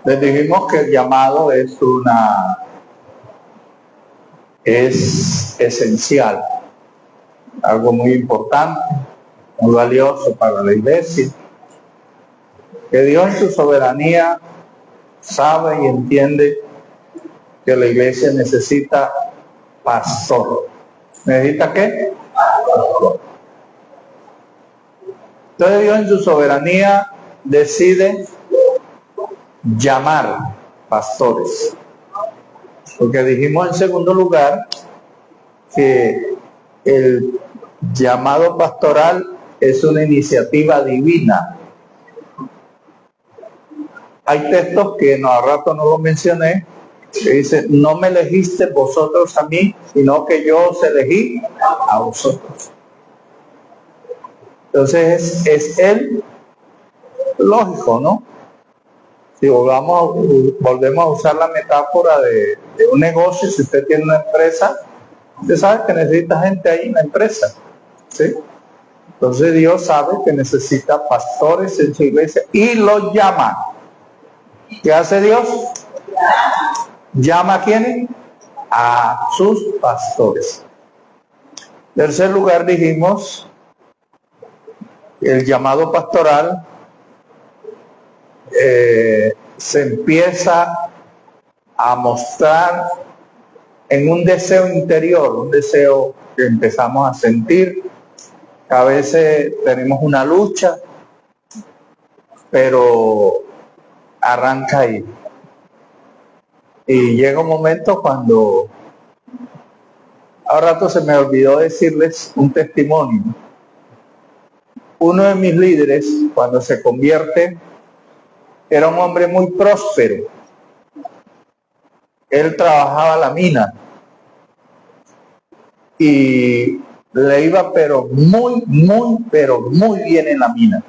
Les dijimos que el llamado es esencial, algo muy importante, muy valioso para la iglesia, que Dios en su soberanía sabe y entiende que la iglesia necesita pastor. ¿Necesita qué? Pastor. Entonces Dios en su soberanía decide llamar pastores, porque dijimos en segundo lugar que el llamado pastoral es una iniciativa divina. Hay textos que a rato no lo mencioné, que dice: no me elegiste vosotros a mí, sino que yo os elegí a vosotros. Entonces es él, lógico, ¿no? Si volvemos a usar la metáfora de un negocio, si usted tiene una empresa, usted sabe que necesita gente ahí en la empresa, ¿sí? Entonces Dios sabe que necesita pastores en su iglesia y los llama. ¿Qué hace Dios? ¿Llama a quiénes? A sus pastores. En tercer lugar dijimos, el llamado pastoral se empieza a mostrar en un deseo interior, un deseo que empezamos a sentir, que a veces tenemos una lucha, pero arranca ahí. Y llega un momento cuando, a rato se me olvidó decirles un testimonio. Uno de mis líderes, cuando se convierte, era un hombre muy próspero. Él trabajaba la mina y le iba pero muy bien en la mina.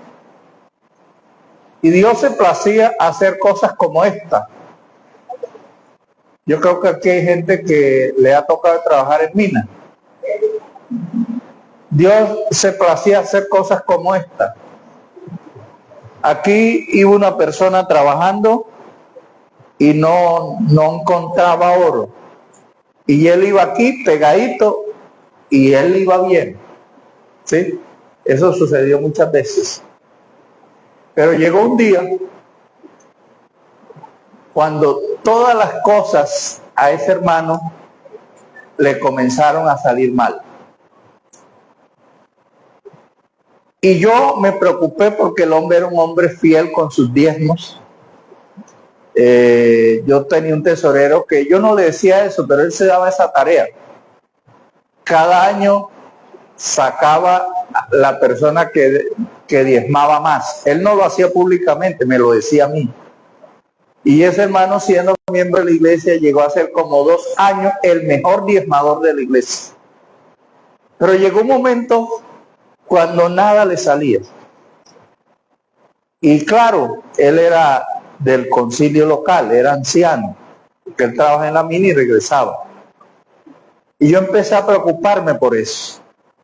Y Dios se placía hacer cosas como esta. Yo creo que aquí hay gente que le ha tocado trabajar en mina. Dios se placía hacer cosas como esta. Aquí iba una persona trabajando y no encontraba oro. Y él iba aquí pegadito y él iba bien. ¿Sí? Eso sucedió muchas veces. Pero llegó un día cuando todas las cosas a ese hermano le comenzaron a salir mal. Y yo me preocupé porque el hombre era un hombre fiel con sus diezmos. Yo tenía un tesorero que yo no le decía eso, pero él se daba esa tarea. Cada año sacaba la persona que diezmaba más. Él no lo hacía públicamente, me lo decía a mí. Y ese hermano, siendo miembro de la iglesia, llegó a ser como 2 años el mejor diezmador de la iglesia. Pero llegó un momento cuando nada le salía. Y claro, él era del concilio local, era anciano, porque él trabajaba en la mina y regresaba. Y yo empecé a preocuparme por eso.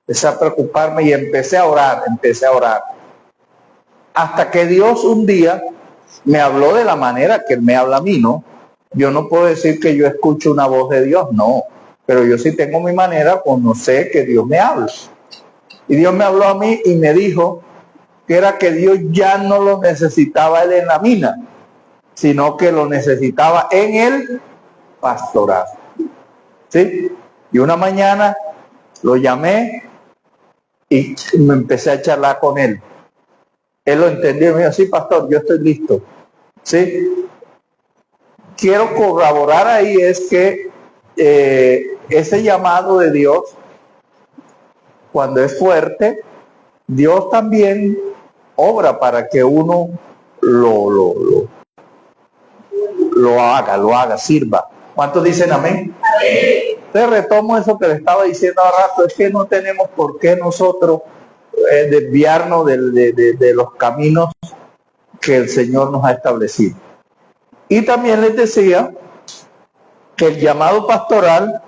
Empecé a preocuparme y empecé a orar. Hasta que Dios un día me habló de la manera que él me habla a mí, ¿no? Yo no puedo decir que yo escucho una voz de Dios, no. Pero yo sí tengo mi manera cuando sé que Dios me habla. Y Dios me habló a mí y me dijo que era que Dios ya no lo necesitaba él en la mina, sino que lo necesitaba en el pastorado. ¿Sí? Y una mañana lo llamé y me empecé a charlar con él. Él lo entendió y me dijo: sí, pastor, yo estoy listo. ¿Sí? Quiero corroborar ahí es que ese llamado de Dios, cuando es fuerte, Dios también obra para que uno lo haga, sirva. ¿Cuántos dicen amén? Entonces retomo eso que le estaba diciendo hace rato, es que no tenemos por qué nosotros desviarnos de los caminos que el Señor nos ha establecido. Y también les decía que el llamado pastoral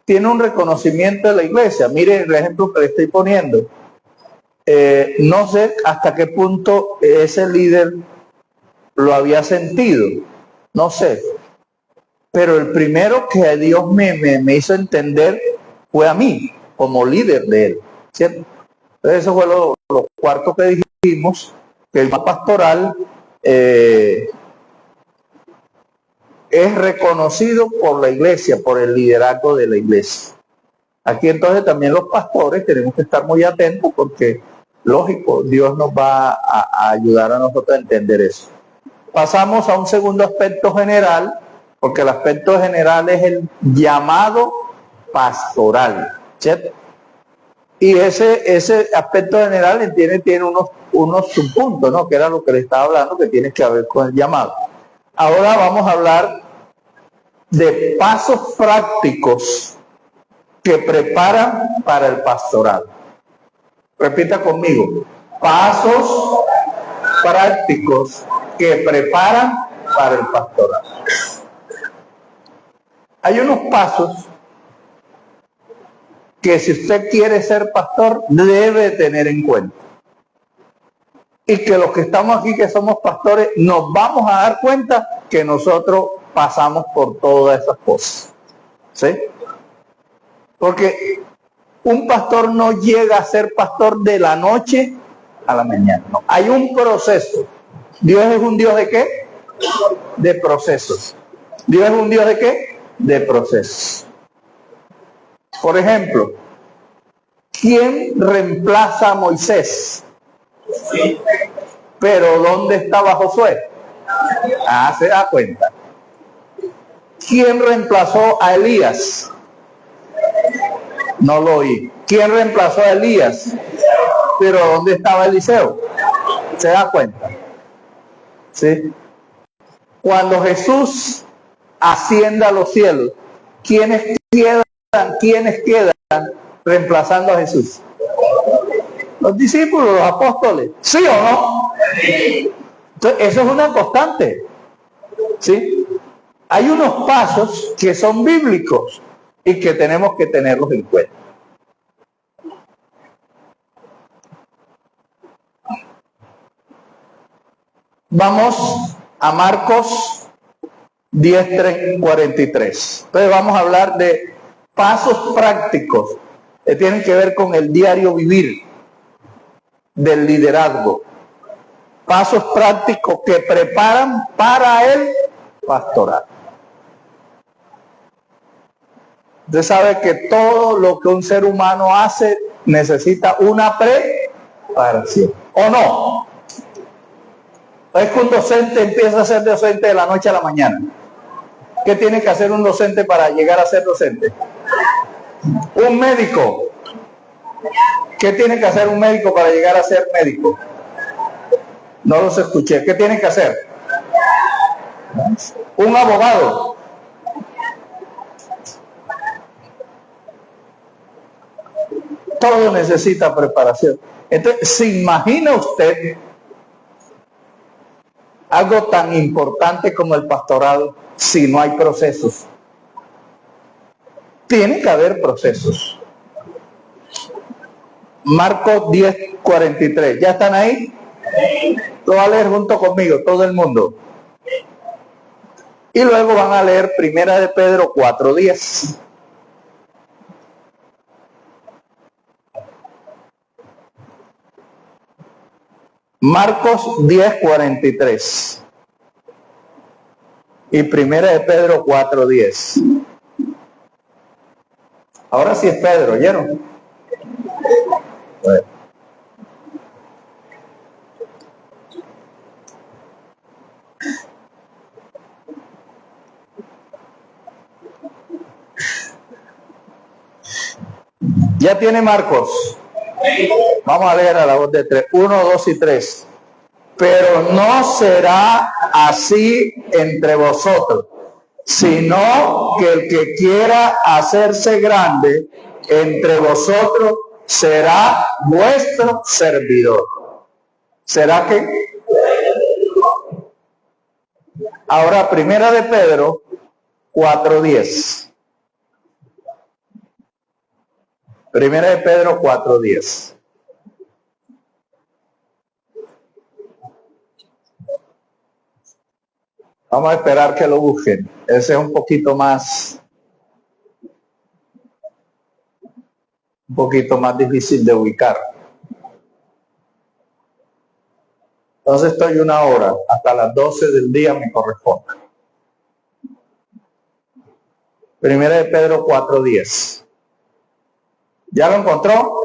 tiene un reconocimiento de la iglesia. Miren el ejemplo que le estoy poniendo. No sé hasta qué punto ese líder lo había sentido, no sé. Pero el primero que Dios me hizo entender fue a mí, como líder de él, ¿cierto? Entonces eso fue lo cuarto que dijimos, que el pastoral es reconocido por la iglesia, por el liderazgo de la iglesia. Aquí entonces también los pastores tenemos que estar muy atentos porque, lógico, Dios nos va a ayudar a nosotros a entender eso. Pasamos a un segundo aspecto general, porque el aspecto general es el llamado pastoral, ¿cierto? Y ese aspecto general tiene unos subpuntos, ¿no? Que era lo que le estaba hablando, que tiene que ver con el llamado. Ahora vamos a hablar de pasos prácticos que preparan para el pastoral. Repita conmigo, pasos prácticos que preparan para el pastoral. Hay unos pasos que si usted quiere ser pastor debe tener en cuenta. Y que los que estamos aquí, que somos pastores, nos vamos a dar cuenta que nosotros pasamos por todas esas cosas. ¿Sí? Porque un pastor no llega a ser pastor de la noche a la mañana. No. Hay un proceso. ¿Dios es un Dios de qué? De procesos. ¿Dios es un Dios de qué? De procesos. Por ejemplo, ¿quién reemplaza a Moisés? Sí. Pero ¿dónde estaba Josué? Se da cuenta. ¿Quién reemplazó a Elías? No lo oí. ¿Quién reemplazó a Elías? Pero ¿dónde estaba Eliseo? ¿Se da cuenta? ¿Sí? Cuando Jesús asciende a los cielos, ¿quiénes quedan reemplazando a Jesús? Los discípulos, los apóstoles. ¿Sí o no? Entonces, eso es una constante. ¿Sí? Hay unos pasos que son bíblicos y que tenemos que tenerlos en cuenta. Vamos a Marcos 10:43. Entonces vamos a hablar de pasos prácticos que tienen que ver con el diario vivir del liderazgo. Pasos prácticos que preparan para el pastoral. Usted sabe que todo lo que un ser humano hace necesita una preparación. ¿O no? Es que un docente empieza a ser docente de la noche a la mañana. ¿Qué tiene que hacer un docente para llegar a ser docente? Un médico. ¿Qué tiene que hacer un médico para llegar a ser médico? No los escuché. ¿Qué tiene que hacer? Un abogado. Todo necesita preparación. Entonces, ¿se imagina usted algo tan importante como el pastorado si no hay procesos? Tiene que haber procesos. Marcos 10:43. ¿Ya están ahí? Lo va a leer junto conmigo, todo el mundo. Y luego van a leer Primera de Pedro 4:10. Marcos 10:43. Y Primera de Pedro 4:10. Ahora sí es Pedro, ¿oyeron? Bueno. ¿Ya tiene Marcos? Vamos a leer a la voz de 3. 1, 2 y 3. Pero no será así entre vosotros, sino que el que quiera hacerse grande entre vosotros será vuestro servidor. ¿Será que? Ahora, Primera de Pedro 4:10. Primera de Pedro 4:10. Vamos a esperar que lo busquen. Ese es un poquito más difícil de ubicar. Entonces estoy 1 hora, hasta las 12 del día me corresponde. Primera de Pedro 4:10. ¿Ya lo encontró?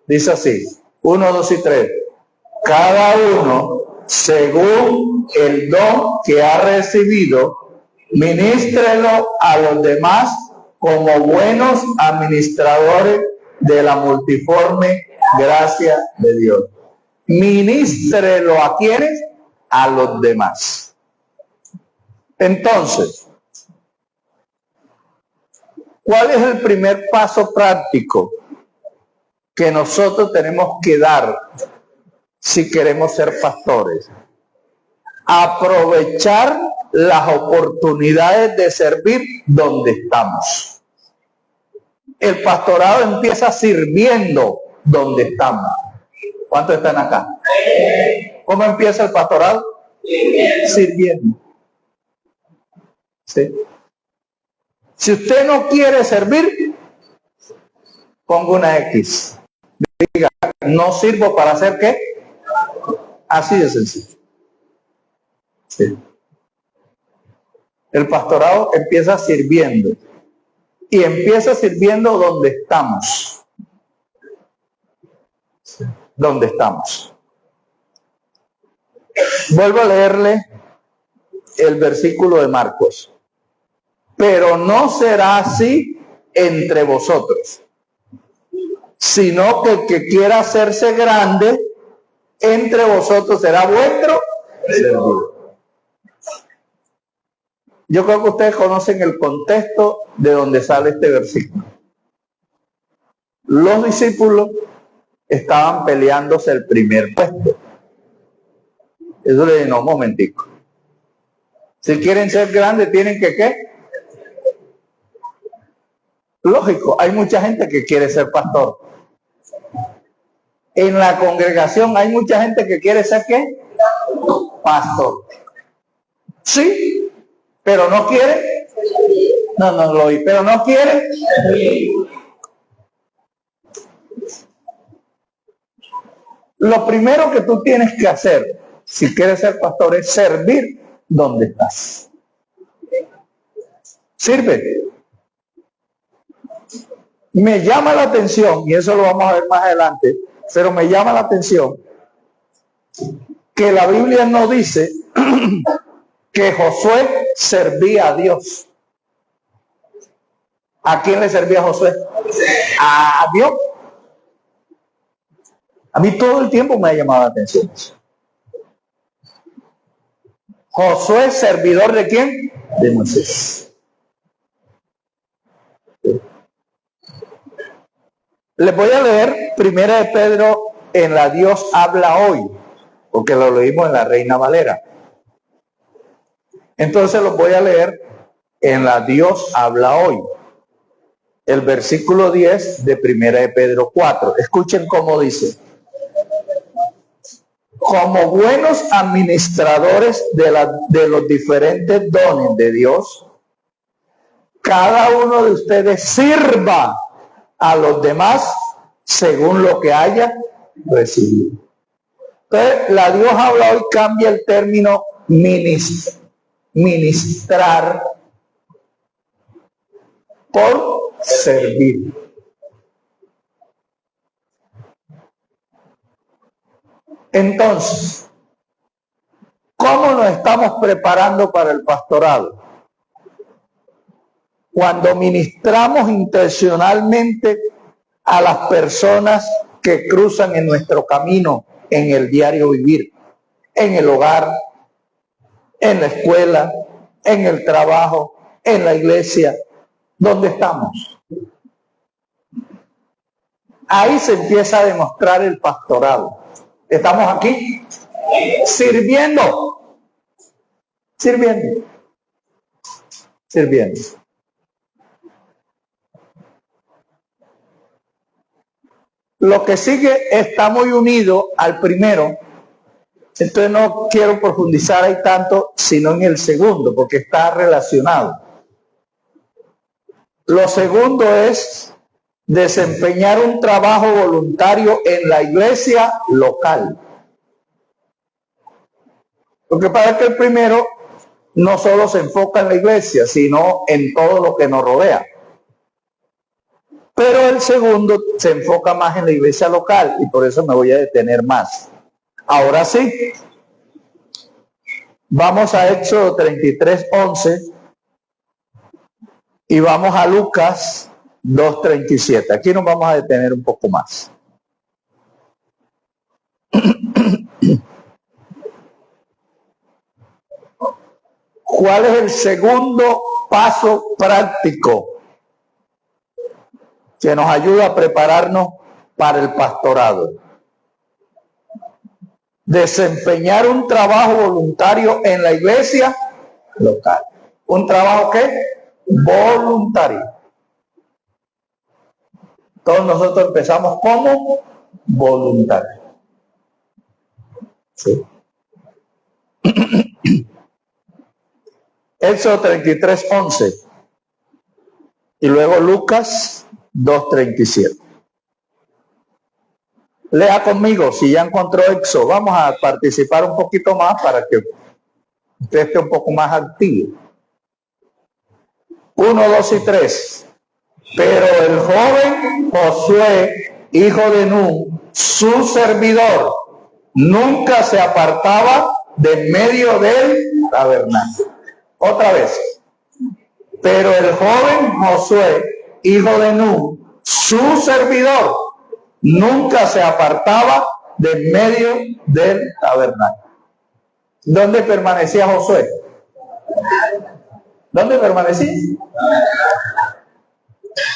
Dice así, 1, 2 y 3. Cada uno, según el don que ha recibido, ministrelo a los demás como buenos administradores de la multiforme gracia de Dios. Ministrelo a quienes, a los demás. Entonces, ¿cuál es el primer paso práctico que nosotros tenemos que dar si queremos ser pastores? Aprovechar las oportunidades de servir donde estamos. El pastorado empieza sirviendo donde estamos. ¿Cuántos están acá? ¿Cómo empieza el pastorado? Sirviendo. ¿Sí? Si usted no quiere servir, ponga una X. Diga, no sirvo para hacer ¿qué? Así de sencillo. Sí. El pastorado empieza sirviendo. Y empieza sirviendo donde estamos. Sí. Donde estamos. Vuelvo a leerle el versículo de Marcos. Pero no será así entre vosotros, sino que el que quiera hacerse grande entre vosotros será vuestro servidor. Yo creo que ustedes conocen el contexto de donde sale este versículo. Los discípulos estaban peleándose el primer puesto. Eso le digo, un momentico. Si quieren ser grandes, tienen que ¿qué? Lógico, hay mucha gente que quiere ser pastor. En la congregación hay mucha gente que quiere ser ¿qué? Pastor. Sí, pero no quiere. No lo oí, pero no quiere. Lo primero que tú tienes que hacer, si quieres ser pastor, es servir donde estás. Sirve. Me llama la atención, y eso lo vamos a ver más adelante, pero me llama la atención que la Biblia no dice que Josué servía a Dios. ¿A quién le servía Josué? A Dios. A mí todo el tiempo me ha llamado la atención eso. Josué, servidor ¿de quién? De Moisés. Les voy a leer Primera de Pedro en la Dios habla hoy, porque lo leímos en la Reina Valera. Entonces los voy a leer en la Dios habla hoy. El versículo 10 de Primera de Pedro 4. Escuchen cómo dice. Como buenos administradores de los diferentes dones de Dios, cada uno de ustedes sirva a los demás según lo que haya recibido. Entonces, la Dios habla hoy cambia el término ministrar por servir. Entonces, ¿cómo nos estamos preparando para el pastorado? Cuando ministramos intencionalmente a las personas que cruzan en nuestro camino en el diario vivir, en el hogar, en la escuela, en el trabajo, en la iglesia, donde estamos. Ahí se empieza a demostrar el pastorado. Estamos aquí sirviendo. Lo que sigue está muy unido al primero, Entonces no quiero profundizar ahí tanto, sino en el segundo, porque está relacionado. Lo segundo es desempeñar un trabajo voluntario en la iglesia local. Lo que pasa es que el primero no solo se enfoca en la iglesia, sino en todo lo que nos rodea. Pero el segundo se enfoca más en la iglesia local y por eso me voy a detener más. Ahora sí, vamos a Éxodo 33:11 y vamos a Lucas 2:37. Aquí nos vamos a detener un poco más. ¿Cuál es el segundo paso práctico que nos ayuda a prepararnos para el pastorado? Desempeñar un trabajo voluntario en la iglesia local. ¿Un trabajo qué? Voluntario. Todos nosotros empezamos como voluntarios. ¿Sí? Éxodo 33:11 y luego Lucas 2:37. Lea conmigo, si ya encontró Éxodo, vamos a participar un poquito más para que usted esté un poco más activo. 1, 2 y 3. Pero el joven Josué, hijo de Nun, su servidor, nunca se apartaba de medio del tabernáculo. Otra vez. Pero el joven Josué, hijo de Nun, su servidor, nunca se apartaba de medio del tabernáculo. ¿Dónde permanecía Josué? ¿Dónde permanecía?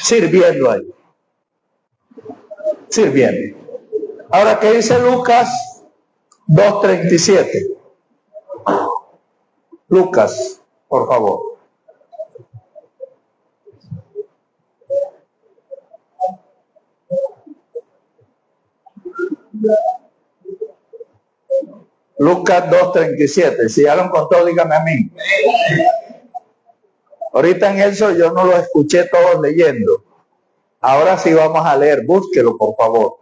Sirviendo ahí. Sirviendo. Ahora, ¿qué dice Lucas 2:37? Lucas, por favor. Lucas 2:37. Si ya lo encontró, dígame a mí. Ahorita en eso yo no lo escuché todos leyendo. Ahora sí vamos a leer. Búsquelo, por favor.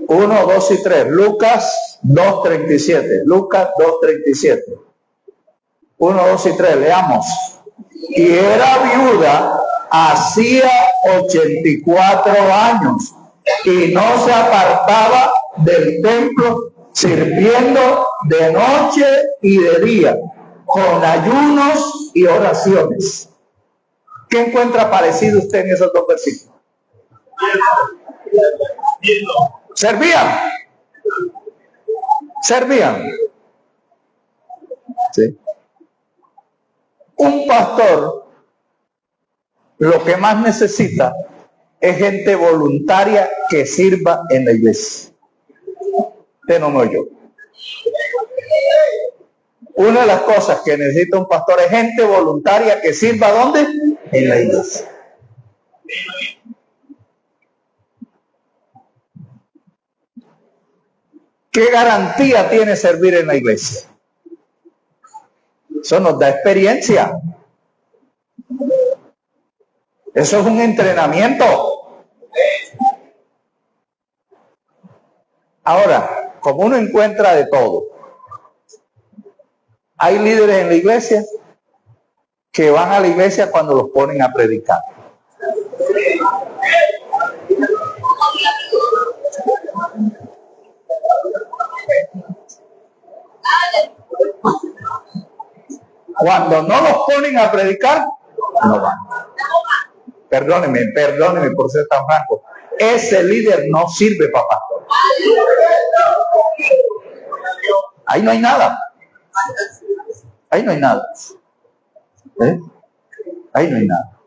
Uno, 2 y 3. Lucas 2:37. Lucas 2:37. 1, 2 y 3. Leamos. Y era viuda hacía 84 años y no se apartaba del templo, sirviendo de noche y de día, con ayunos y oraciones. ¿Qué encuentra parecido usted en esos dos versículos? Servían. Servían. Sí. Un pastor lo que más necesita es gente voluntaria que sirva en la iglesia. Usted no me oyó. Una de las cosas que necesita un pastor es gente voluntaria que sirva ¿dónde? En la iglesia. ¿Qué garantía tiene servir en la iglesia? Eso nos da experiencia. Eso es un entrenamiento. Ahora, como uno encuentra de todo, hay líderes en la iglesia que van a la iglesia cuando los ponen a predicar. Cuando no los ponen a predicar, no van. Perdóneme por ser tan franco. Ese líder no sirve para pastor. Ahí no hay nada. Ahí no hay nada. ¿Eh? Ahí no hay nada.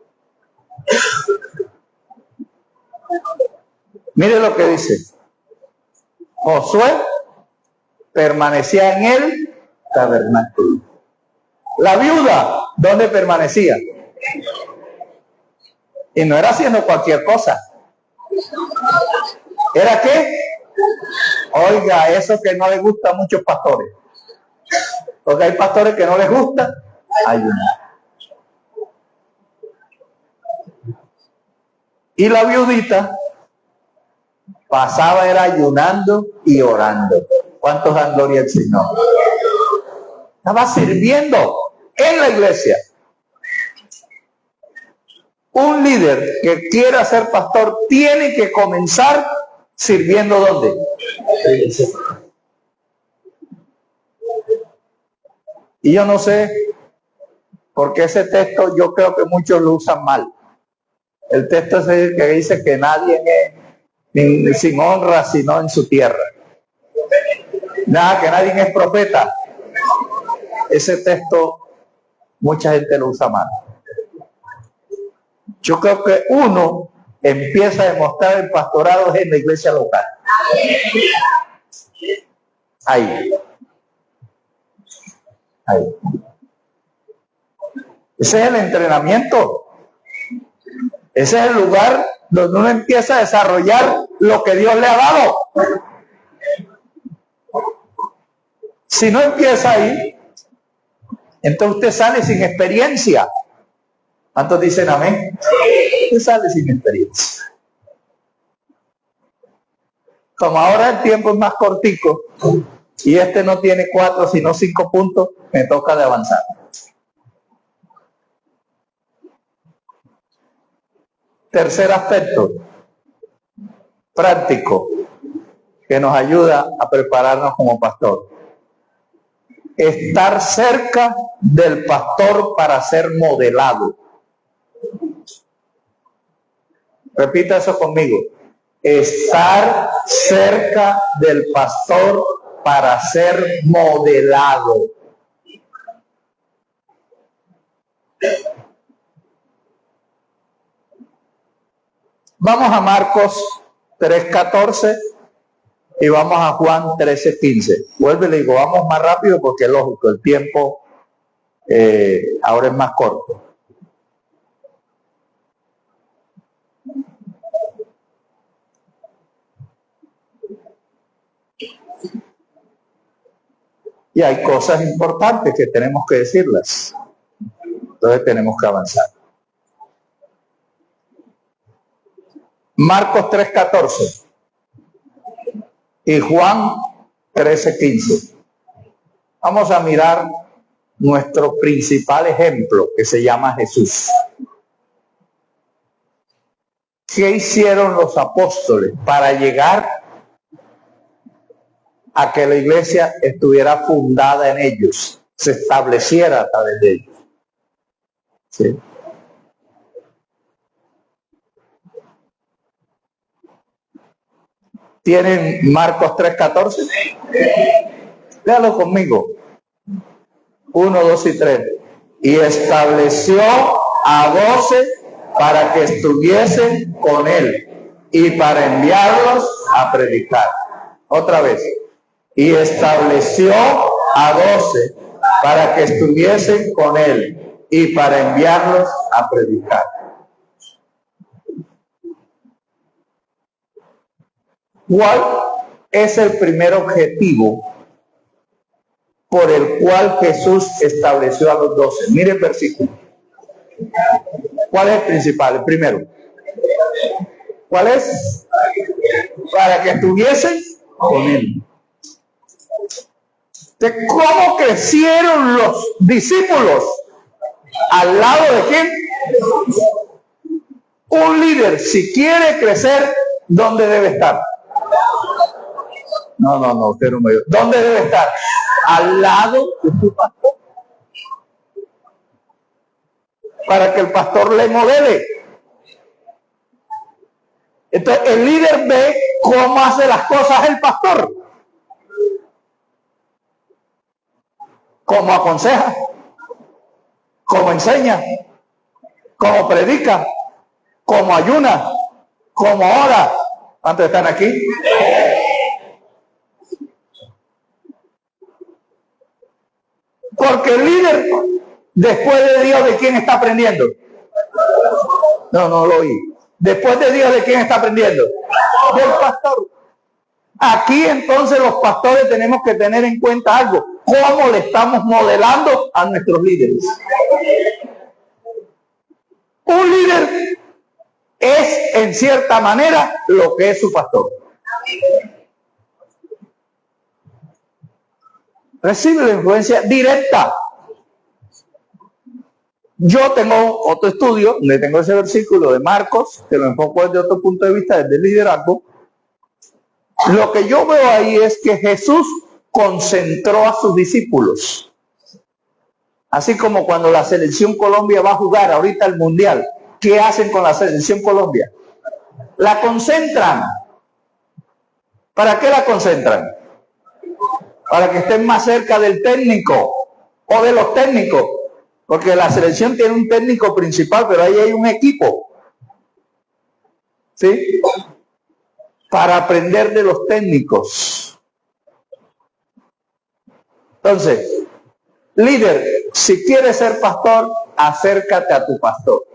Mire lo que dice. Josué permanecía en el tabernáculo. La viuda, ¿dónde permanecía? Y no era haciendo cualquier cosa. ¿Era qué? Oiga, eso que no les gusta a muchos pastores. Porque hay pastores que no les gusta ayunar. Y la viudita pasaba era ayunando y orando. ¿Cuántos dan gloria al Señor? Estaba sirviendo en la iglesia. Un líder que quiera ser pastor tiene que comenzar sirviendo ¿dónde? Y yo no sé, porque ese texto yo creo que muchos lo usan mal. El texto es el que dice que nadie es sin honra sino en su tierra. Nada, que nadie es profeta. Ese texto mucha gente lo usa mal. Yo creo que uno empieza a demostrar el pastorado en la iglesia local. Ahí. Ese es el entrenamiento. Ese es el lugar donde uno empieza a desarrollar lo que Dios le ha dado. Si no empieza ahí, entonces usted sale sin experiencia. ¿Cuántos dicen amén? Usted sale sin experiencia. Como ahora el tiempo es más cortico y este no tiene 4 sino 5 puntos, me toca de avanzar. Tercer aspecto práctico que nos ayuda a prepararnos como pastor. Estar cerca del pastor para ser modelado. Repita eso conmigo. Estar cerca del pastor para ser modelado. Vamos a Marcos 3:14 y vamos a Juan 13:15. Vuelvo y le digo, vamos más rápido porque es lógico, el tiempo ahora es más corto. Y hay cosas importantes que tenemos que decirlas. Entonces tenemos que avanzar. Marcos 3:14 y Juan 13:15. Vamos a mirar nuestro principal ejemplo, que se llama Jesús. ¿Qué hicieron los apóstoles para llegar a que la iglesia estuviera fundada en ellos, se estableciera a través de ellos? ¿Sí? ¿Tienen Marcos 3:14? Léalo conmigo. 1, 2 y 3. Y estableció a 12 para que estuviesen con él y para enviarlos a predicar. Otra vez. Y estableció a 12 para que estuviesen con él y para enviarlos a predicar. ¿Cuál es el primer objetivo por el cual Jesús estableció a los 12? Mire el versículo. ¿Cuál es el principal? El primero. ¿Cuál es? Para que estuviesen con él. ¿De cómo crecieron los discípulos? ¿Al lado de quién? Un líder, si quiere crecer, ¿dónde debe estar? No, usted no me dio. ¿Dónde debe estar? Al lado de su pastor. Para que el pastor le modele. Entonces el líder ve cómo hace las cosas el pastor. Cómo aconseja, cómo enseña, cómo predica, cómo ayuna, cómo ora. ¿Cuántos están aquí? Porque el líder, después de Dios, ¿de quién está aprendiendo? No, no lo oí. Después de Dios, ¿de quién está aprendiendo? Del pastor. Aquí entonces los pastores tenemos que tener en cuenta algo. ¿Cómo le estamos modelando a nuestros líderes? Un líder es en cierta manera lo que es su pastor. Recibe la influencia directa. Yo tengo otro estudio donde tengo ese versículo de Marcos, que lo enfoco desde otro punto de vista, desde el liderazgo. Lo que yo veo ahí es que Jesús concentró a sus discípulos. Así como cuando la selección Colombia va a jugar ahorita el Mundial, ¿qué hacen con la selección Colombia? La concentran. ¿Para qué la concentran? Para que estén más cerca del técnico o de los técnicos. Porque la selección tiene un técnico principal, pero ahí hay un equipo. ¿Sí? Para aprender de los técnicos. Entonces, líder, si quieres ser pastor, acércate a tu pastor.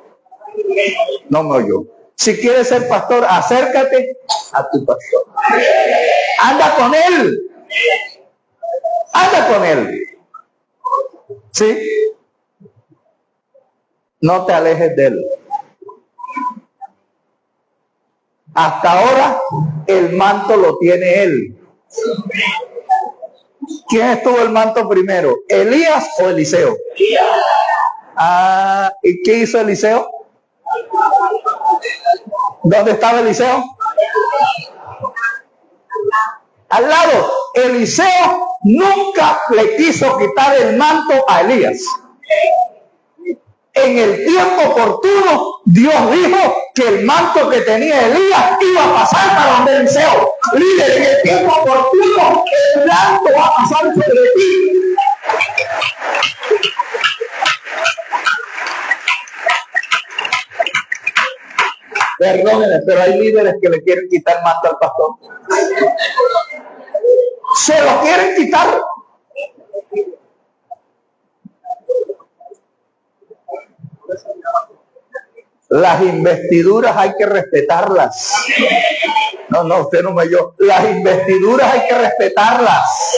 No me oyó. Si quieres ser pastor, acércate a tu pastor. Anda con él. Anda con él. ¿Sí? No te alejes de él. Hasta ahora el manto lo tiene él. ¿Quién estuvo el manto primero? ¿Elías o Eliseo? ¿Y qué hizo Eliseo? ¿Dónde estaba Eliseo? Al lado. Eliseo nunca le quiso quitar el manto a Elías. En el tiempo oportuno, Dios dijo que el manto que tenía Elías iba a pasar para donde Eliseo. Líder, en el tiempo oportuno, el manto va a pasar sobre ti. Perdónenme, pero hay líderes que le quieren quitar manto al pastor. Se lo quieren quitar. Las investiduras hay que respetarlas. No, usted no me oyó. Las investiduras hay que respetarlas.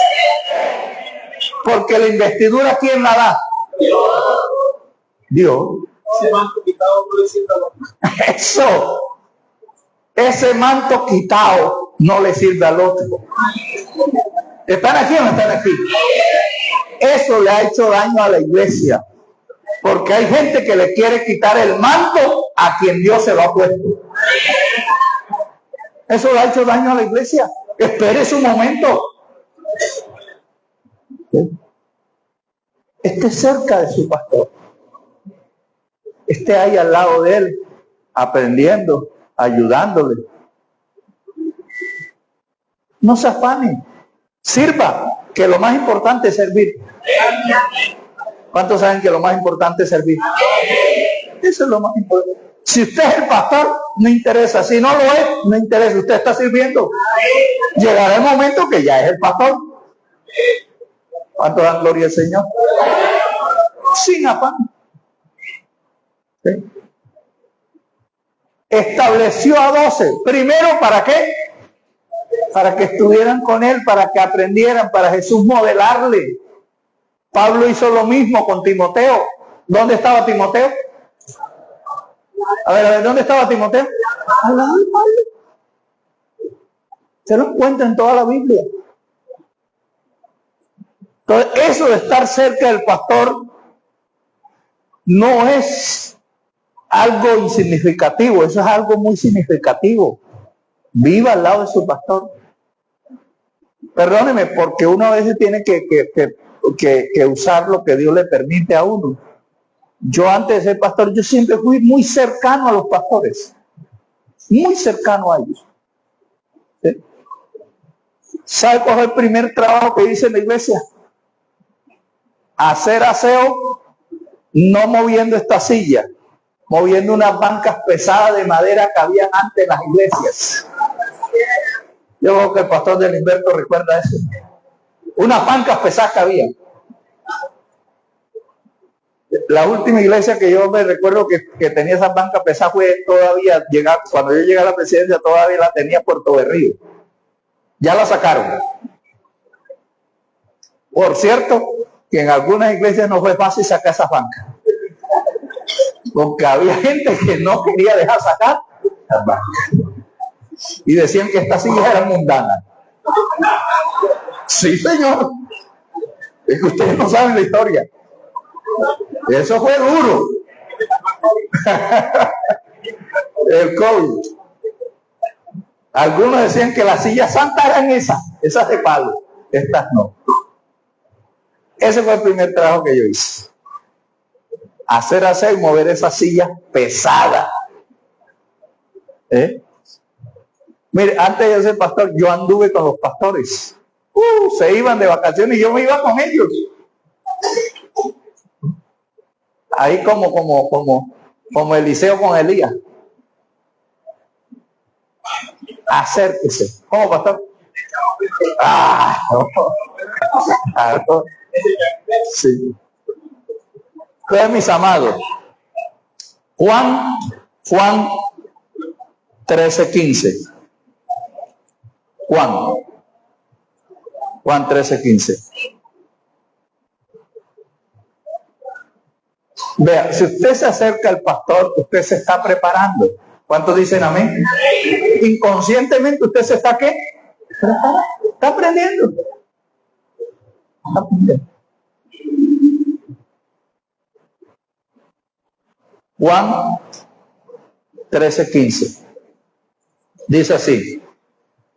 Porque la investidura, ¿quién la da? Dios. Eso. Ese manto quitado no le sirve al otro. ¿Están aquí o no están aquí? Eso le ha hecho daño a la iglesia. Porque hay gente que le quiere quitar el manto a quien Dios se lo ha puesto. Eso le ha hecho daño a la iglesia. Espere su momento. Esté cerca de su pastor. Esté ahí al lado de él, aprendiendo, ayudándole. No se afane. Sirva, que lo más importante es servir. ¿Cuántos saben que lo más importante es servir? Eso es lo más importante. Si usted es el pastor, no interesa. Si no lo es, no interesa. Usted está sirviendo. Llegará el momento que ya es el pastor. ¿Cuántos dan gloria al Señor? Sin afán. ¿Sí? Estableció a 12. Primero, ¿para qué? Para que estuvieran con él, para que aprendieran, para Jesús modelarle. Pablo hizo lo mismo con Timoteo. ¿Dónde estaba Timoteo? A ver, ¿dónde estaba Timoteo? Al lado de Pablo. Se lo encuentra en toda la Biblia. Entonces, eso de estar cerca del pastor no es algo insignificativo, eso es algo muy significativo. Viva al lado de su pastor. Perdóneme, porque uno a veces tiene que usar lo que Dios le permite a uno. Yo antes de ser pastor, yo siempre fui muy cercano a los pastores. Muy cercano a ellos. ¿Sí? ¿Sabe cuál fue el primer trabajo que hice en la iglesia? Hacer aseo, no moviendo esta silla, moviendo unas bancas pesadas de madera que había antes en las iglesias. Yo creo que el pastor del Humberto recuerda eso. Unas bancas pesadas que había. La última iglesia que yo me recuerdo que tenía esas bancas pesadas fue todavía llegar, cuando yo llegué a la presidencia todavía la tenía Puerto Berrío. Ya la sacaron. Por cierto, que en algunas iglesias no fue fácil sacar esas bancas. Porque había gente que no quería dejar sacar las bancas. Y decían que estas sillas eran mundanas. Sí, señor. Es que ustedes no saben la historia. Eso fue duro. El COVID. Algunos decían que las sillas santas eran esas de palo. Estas no. Ese fue el primer trabajo que yo hice. Hacer y mover esas sillas pesadas. Mire, antes de ser pastor, yo anduve con los pastores. Se iban de vacaciones y yo me iba con ellos. Ahí como Eliseo con Elías. Acérquese. ¿Cómo, pastor? No. Sí. Entonces, mis amados, Juan 13:15. Juan 13:15. Vea, si usted se acerca al pastor, usted se está preparando. ¿Cuántos dicen amén? Inconscientemente usted se está ¿qué? Está aprendiendo. Está aprendiendo. Juan 13:15. Dice así: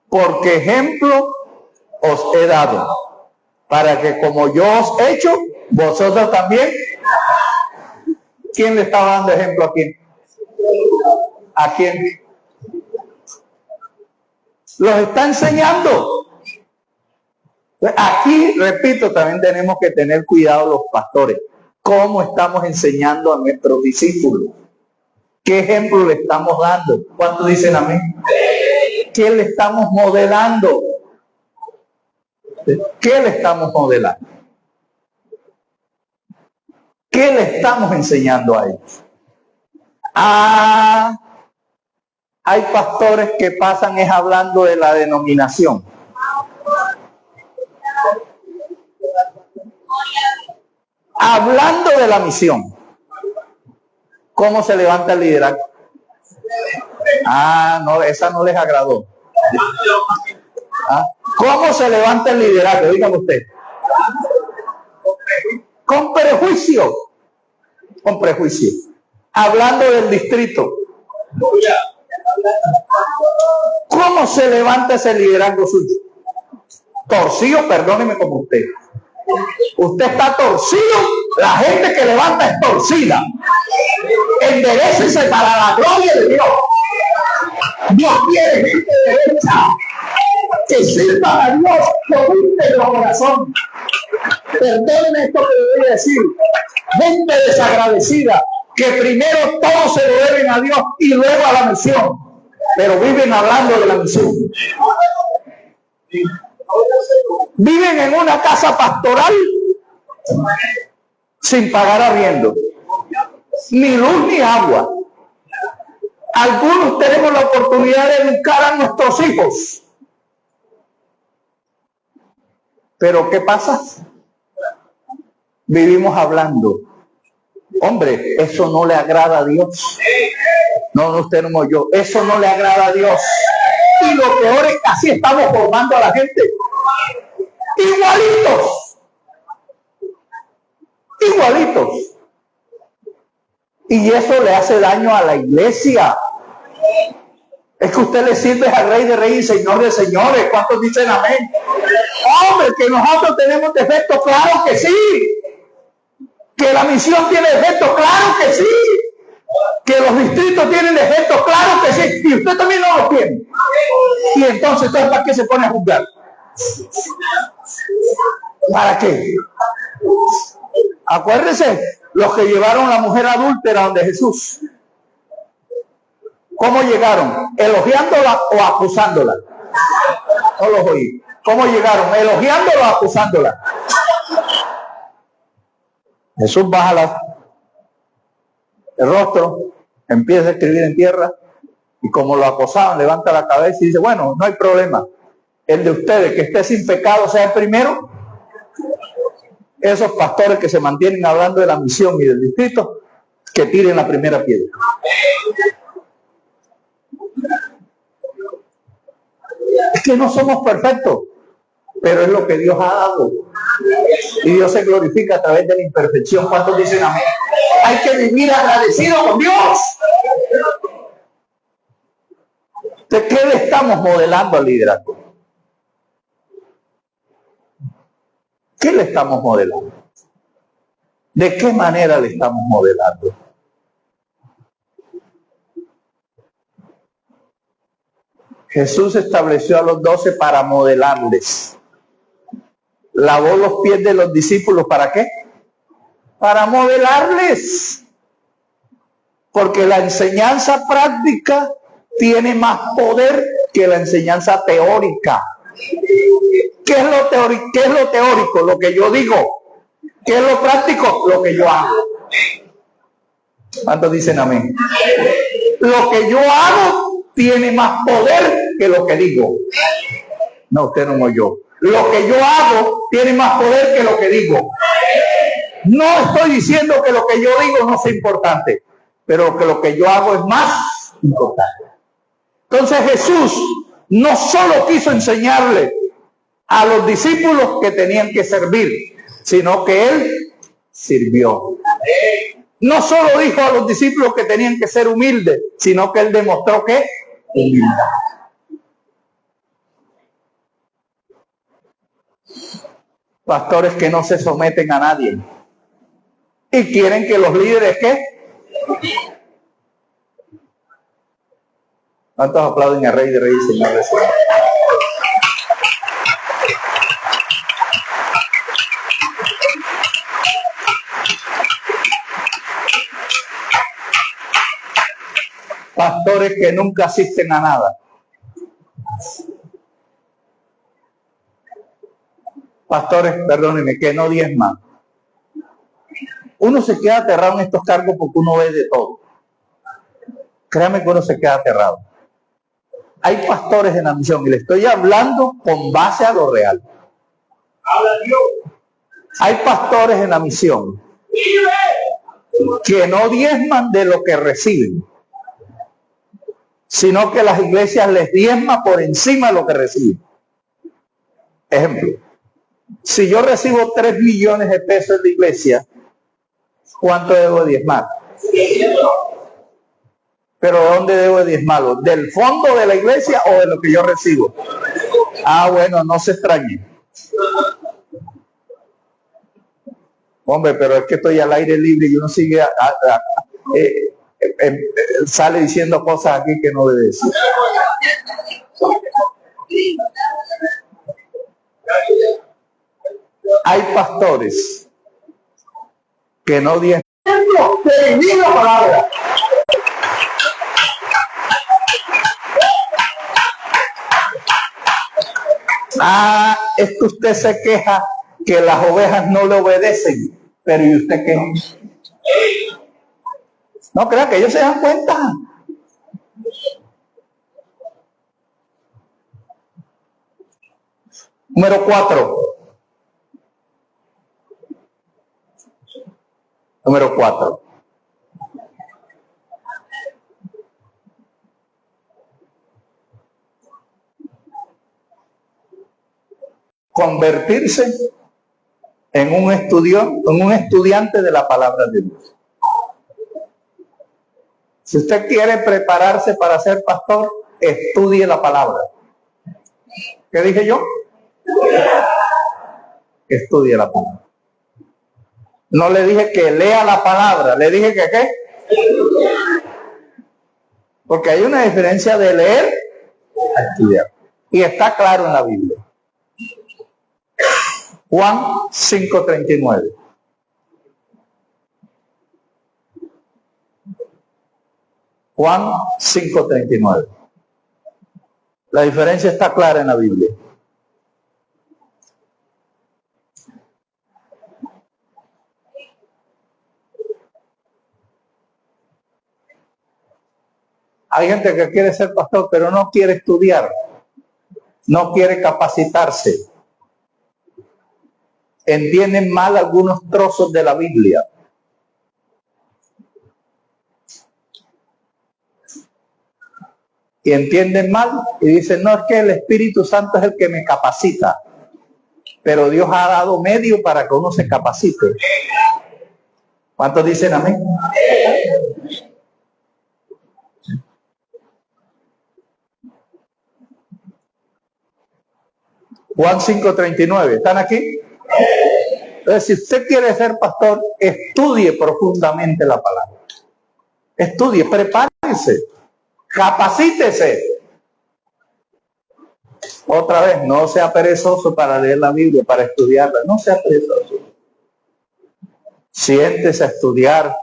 porque ejemplo os he dado, para que como yo os he hecho, vosotros también. ¿Quién le estaba dando ejemplo a quién? ¿A quién? Los está enseñando. Aquí, repito, también tenemos que tener cuidado los pastores. ¿Cómo estamos enseñando a nuestros discípulos? ¿Qué ejemplo le estamos dando? ¿Cuántos dicen amén? ¿Qué le estamos modelando? ¿Qué le estamos modelando? ¿Qué le estamos enseñando a ellos? Hay pastores que pasan es hablando de la denominación. Hablando de la misión. ¿Cómo se levanta el liderazgo? No, esa no les agradó. ¿Cómo se levanta el liderazgo? Dígame usted. Con prejuicio. Con prejuicio. Hablando del distrito. ¿Cómo se levanta ese liderazgo suyo? Torcido, perdóneme como usted. Usted está torcido, la gente que levanta es torcida. Enderécese para la gloria de Dios. Dios quiere gente derecha que sirva a Dios con íntegro corazón. Perdónenme esto que le voy a decir. Gente desagradecida que primero todo se lo deben a Dios y luego a la misión, pero viven hablando de la misión. Viven en una casa pastoral sin pagar arriendo, ni luz ni agua. Algunos tenemos la oportunidad de educar a nuestros hijos, pero ¿qué pasa? Vivimos hablando. Hombre, eso no le agrada a Dios. No, usted no yo. Eso no le agrada a Dios. Y lo peor es que así estamos formando a la gente. Igualitos. Y eso le hace daño a la iglesia. Es que usted le sirve al Rey de Reyes y Señor de Señores. ¿Cuántos dicen amén? Hombre, que nosotros tenemos defectos, claro que sí. Que la misión tiene defectos, claro que sí. Que los distritos tienen defectos, claro que sí. Y usted también no los tiene. Y entonces, ¿para qué se pone a juzgar? ¿Para qué? Acuérdense, los que llevaron la mujer adúltera donde Jesús. ¿Cómo llegaron? ¿Elogiándola o acusándola? No los oí. ¿Cómo llegaron? ¿Elogiándola o acusándola? Jesús baja el rostro, empieza a escribir en tierra y como lo acosaban, levanta la cabeza y dice, bueno, no hay problema. El de ustedes que esté sin pecado sea el primero. Esos pastores que se mantienen hablando de la misión y del distrito, que tiren la primera piedra. Es que no somos perfectos, pero es lo que Dios ha dado. Y Dios se glorifica a través de la imperfección. ¿Cuántos dicen amén? Hay que vivir agradecido con Dios. ¿De qué le estamos modelando al liderazgo? ¿Qué le estamos modelando? ¿De qué manera le estamos modelando? Jesús estableció a los 12 para modelarles. Lavó los pies de los discípulos, ¿para qué? Para modelarles. Porque la enseñanza práctica tiene más poder que la enseñanza teórica. ¿Qué es lo teórico? ¿Qué es lo teórico? Lo que yo digo. ¿Qué es lo práctico? Lo que yo hago. ¿Cuántos dicen amén? Lo que yo hago tiene más poder que lo que digo. No, usted no oyó. Lo que yo hago tiene más poder que lo que digo. No estoy diciendo que lo que yo digo no sea importante, pero que lo que yo hago es más importante. Entonces Jesús no solo quiso enseñarle a los discípulos que tenían que servir, sino que Él sirvió. No solo dijo a los discípulos que tenían que ser humildes, sino que Él demostró que humildad. Pastores que no se someten a nadie y quieren que los líderes ¿qué? ¿Cuántos aplauden a Rey de Reyes y Señor de Señores? Pastores que nunca asisten a nada. Pastores, perdónenme, que no diezman. Uno se queda aterrado en estos cargos porque uno ve de todo. Créame que uno se queda aterrado. Hay pastores en la misión y le estoy hablando con base a lo real. Hay pastores en la misión que no diezman de lo que reciben, sino que las iglesias les diezman por encima de lo que reciben. Ejemplo, si yo recibo 3 millones de pesos en la iglesia, ¿cuánto debo diezmar? ¿Pero de dónde debo diezmarlo? ¿Del fondo de la iglesia o de lo que yo recibo? Ah, bueno, no se extrañe. Hombre, pero es que estoy al aire libre y uno sigue sale diciendo cosas aquí que no debe decir. Hay pastores que no diezman de mi palabra. Ah, es que usted se queja que las ovejas no le obedecen, pero ¿y usted qué? No crea que ellos se dan cuenta. Número 4. Número 4. Convertirse en un estudiante de la palabra de Dios. Si usted quiere prepararse para ser pastor, estudie la palabra. ¿Qué dije yo? Estudie la palabra. No le dije que lea la palabra, le dije que ¿qué? Porque hay una diferencia de leer a estudiar. Y está claro en la Biblia. Juan 5:39. Juan 5:39. La diferencia está clara en la Biblia. Hay gente que quiere ser pastor, pero no quiere estudiar, no quiere capacitarse. Entienden mal algunos trozos de la Biblia. Y entienden mal y dicen, no, es que el Espíritu Santo es el que me capacita. Pero Dios ha dado medio para que uno se capacite. ¿Cuántos dicen amén? Juan 5:39, ¿están aquí? Entonces, si usted quiere ser pastor, estudie profundamente la palabra. Estudie, prepárese, capacítese. Otra vez, no sea perezoso para leer la Biblia, para estudiarla. No sea perezoso. Siéntese a estudiar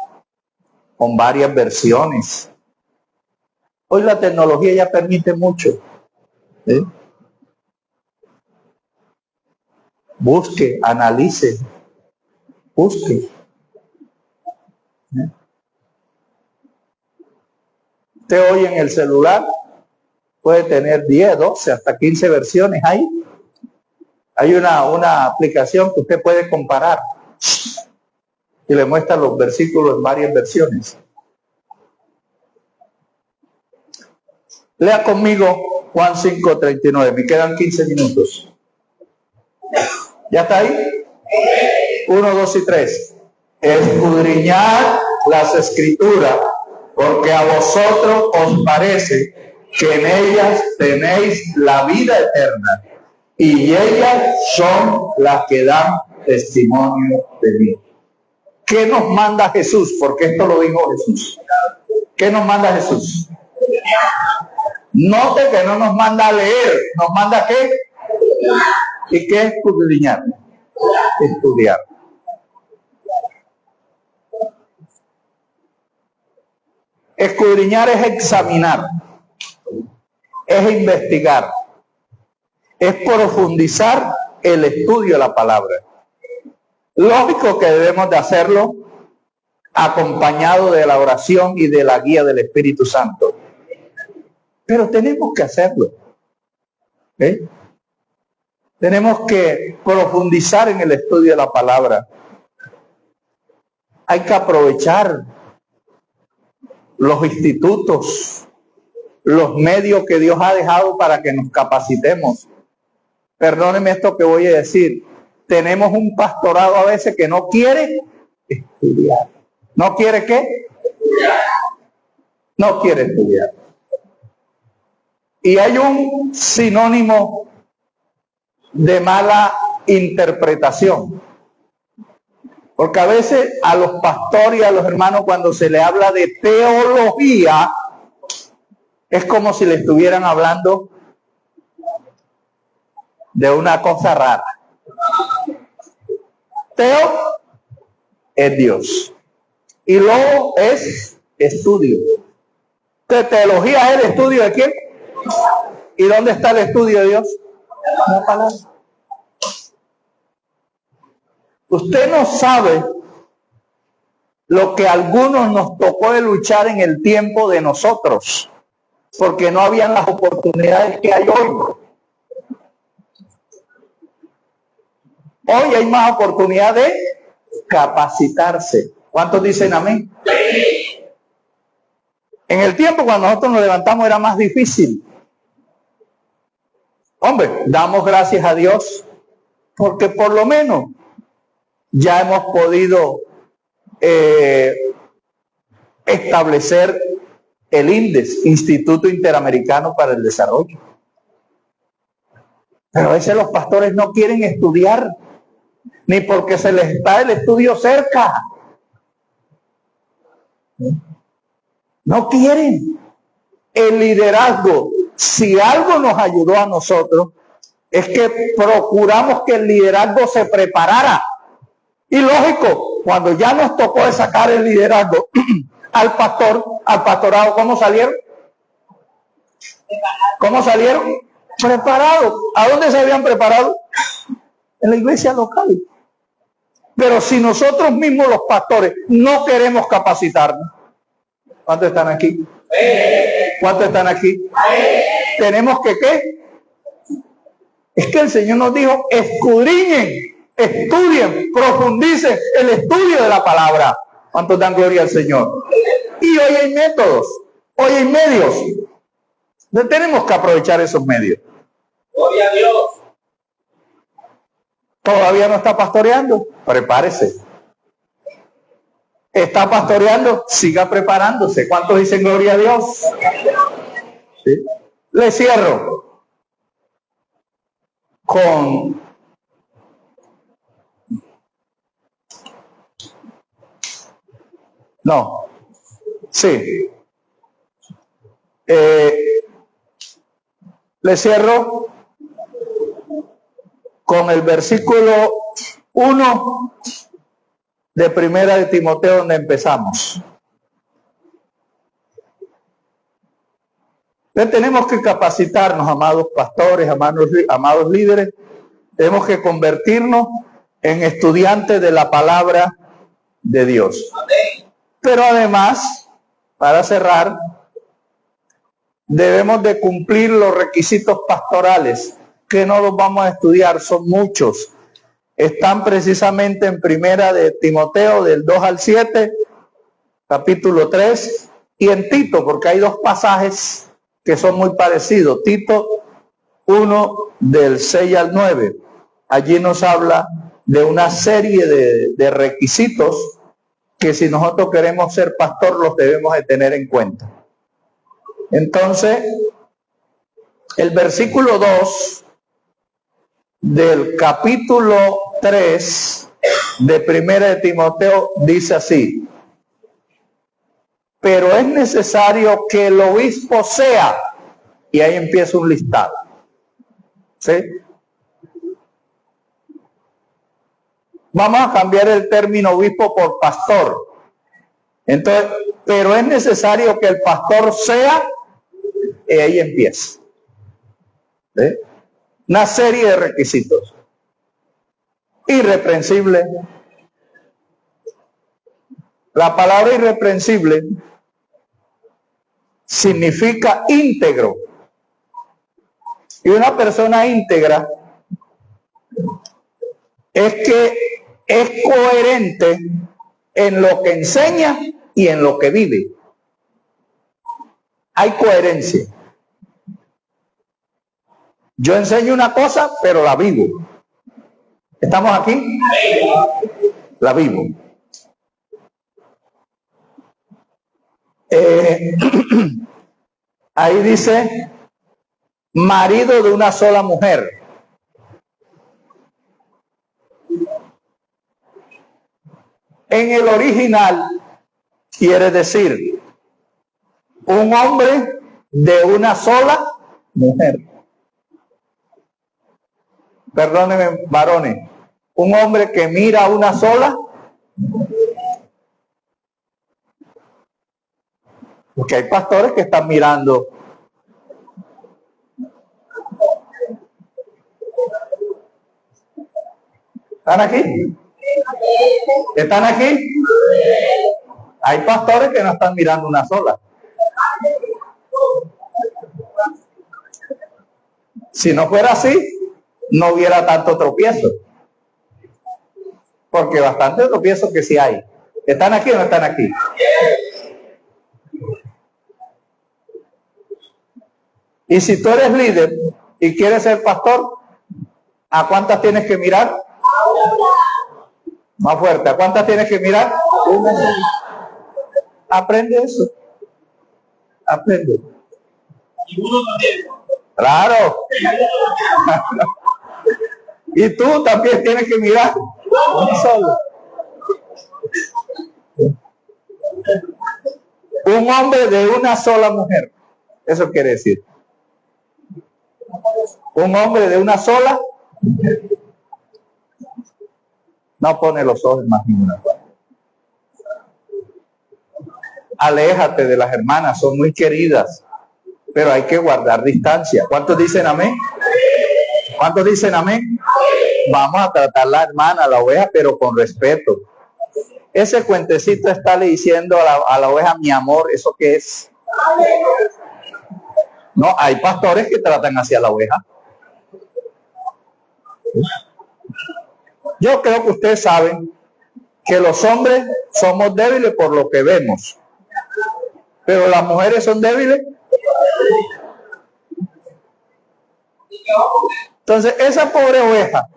con varias versiones. Hoy la tecnología ya permite mucho. ¿Sí? Busque, analice, busque. Usted hoy en el celular puede tener 10, 12, hasta 15 versiones ahí. Hay una aplicación que usted puede comparar y le muestra los versículos en varias versiones. Lea conmigo Juan 5:39. Me quedan 15 minutos. ¿Ya está ahí? 1, 2 y 3. Escudriñad las escrituras, porque a vosotros os parece que en ellas tenéis la vida eterna, y ellas son las que dan testimonio de mí. ¿Qué nos manda Jesús? Porque esto lo dijo Jesús. ¿Qué nos manda Jesús? Note que no nos manda a leer, nos manda a ¿qué? ¿Y qué es escudriñar? Estudiar. Escudriñar es examinar, es investigar, es profundizar el estudio de la palabra. Lógico que debemos de hacerlo acompañado de la oración y de la guía del Espíritu Santo. Pero tenemos que hacerlo. ¿Eh? Tenemos que profundizar en el estudio de la palabra. Hay que aprovechar los institutos, los medios que Dios ha dejado para que nos capacitemos. Perdónenme esto que voy a decir. Tenemos un pastorado a veces que no quiere estudiar. ¿No quiere qué? No quiere estudiar. Y hay un sinónimo de mala interpretación. Porque a veces a los pastores y a los hermanos, cuando se le habla de teología, es como si le estuvieran hablando de una cosa rara. Teo es Dios y logo es estudio. Entonces, teología es el estudio de quién. ¿Y dónde está el estudio de Dios? La palabra. Usted no sabe lo que a algunos nos tocó de luchar en el tiempo de nosotros, porque no habían las oportunidades que hay hoy. Hoy hay más oportunidad de capacitarse. ¿Cuántos dicen amén? En el tiempo cuando nosotros nos levantamos era más difícil. Hombre, damos gracias a Dios porque por lo menos ya hemos podido establecer el INDES, Instituto Interamericano para el Desarrollo. Pero a veces los pastores no quieren estudiar, ni porque se les está el estudio cerca. No quieren. El liderazgo, si algo nos ayudó a nosotros, es que procuramos que el liderazgo se preparara. Y lógico, cuando ya nos tocó de sacar el liderazgo al pastorado, ¿cómo salieron? ¿Cómo salieron? Preparados. ¿A dónde se habían preparado? En la iglesia local. Pero si nosotros mismos los pastores no queremos capacitarnos, ¿cuántos están aquí? ¿Cuántos están aquí? Tenemos que ¿qué? Es que el Señor nos dijo, escudriñen, estudien, profundicen el estudio de la palabra. ¿Cuántos dan gloria al Señor? Y hoy hay métodos, hoy hay medios. Entonces tenemos que aprovechar esos medios. Gloria a Dios. ¿Todavía no está pastoreando? Prepárese. ¿Está pastoreando? Siga preparándose. ¿Cuántos dicen gloria a Dios? ¿Sí? Le cierro con le cierro con el versículo 1 de Primera de Timoteo, donde empezamos. Entonces tenemos que capacitarnos, amados pastores, amados líderes. Tenemos que convertirnos en estudiantes de la palabra de Dios. Pero además, para cerrar, debemos de cumplir los requisitos pastorales, que no los vamos a estudiar, son muchos. Están precisamente en Primera de Timoteo, del 2 al 7, capítulo 3, y en Tito, porque hay dos pasajes que son muy parecidos. Tito 1, del 6 al 9. Allí nos habla de una serie de requisitos que si nosotros queremos ser pastor los debemos de tener en cuenta. Entonces, el versículo 2 del capítulo 3 de Primera de Timoteo dice así: pero es necesario que el obispo sea, y ahí empieza un listado. ¿Sí? Vamos a cambiar el término obispo por pastor. Entonces, pero es necesario que el pastor sea, y ahí empieza. ¿Sí? Una serie de requisitos. Irreprensible. La palabra irreprensible significa íntegro. Y una persona íntegra es que es coherente en lo que enseña y en lo que vive. Hay coherencia. Yo enseño una cosa, pero la vivo. ¿Estamos aquí? La vivo. Ahí dice marido de una sola mujer. En el original quiere decir un hombre de una sola mujer. Perdónenme, varones, un hombre que mira a una sola. Porque hay pastores que están mirando. ¿Están aquí? ¿Están aquí? Hay pastores que no están mirando una sola. Si no fuera así, no hubiera tanto tropiezo. Porque bastante tropiezo que sí hay. ¿Están aquí o no están aquí? Y si tú eres líder y quieres ser pastor, ¿a cuántas tienes que mirar? Más fuerte. ¿A cuántas tienes que mirar? Una. Aprende eso. Aprende. Claro. Y tú también tienes que mirar uno solo. Un hombre de una sola mujer. Eso quiere decir. Un hombre de una sola mujer. No pone los ojos más ni una. Aléjate de las hermanas, son muy queridas, pero hay que guardar distancia. ¿Cuántos dicen amén? ¿Cuántos dicen amén? Vamos a tratar la hermana, la oveja, pero con respeto. Ese cuentecito está le diciendo a la oveja, mi amor, ¿eso qué es? No, hay pastores que tratan hacia la oveja. Yo creo que ustedes saben que los hombres somos débiles por lo que vemos, pero las mujeres son débiles. Entonces, esa pobre oveja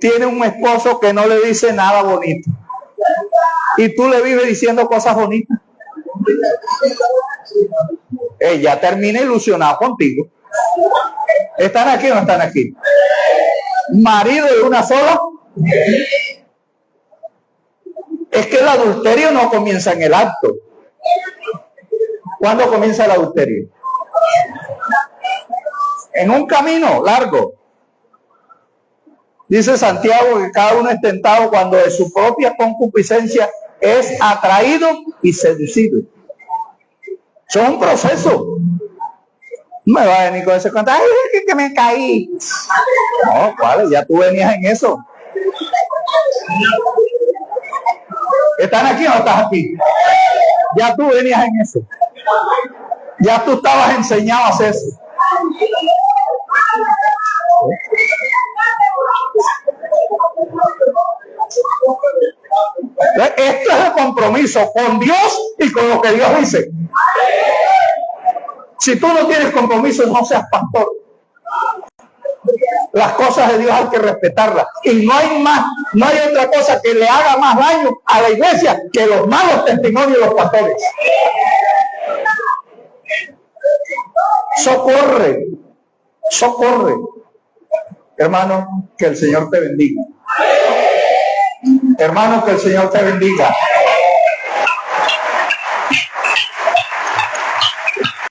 tiene un esposo que no le dice nada bonito, y tú le vives diciendo cosas bonitas. Ella termina ilusionado contigo. ¿Están aquí o no están aquí? Marido de una sola. Es que el adulterio no comienza en el acto. ¿Cuándo comienza el adulterio? En un camino largo. Dice Santiago que cada uno es tentado cuando de su propia concupiscencia es atraído y seducido. Eso es un proceso. No me va a venir con ese cuento. Ay, es que me caí. No, ¿cuál? Ya tú venías en eso. ¿Están aquí o no estás aquí? Ya tú venías en eso. Ya tú estabas enseñado a hacer eso. Esto es el compromiso con Dios y con lo que Dios dice. Si tú no tienes compromiso, no seas pastor. Las cosas de Dios hay que respetarlas. Y no hay otra cosa que le haga más daño a la iglesia que los malos testimonios de los pastores. Socorre. Hermano, que el Señor te bendiga. Hermano, que el Señor te bendiga.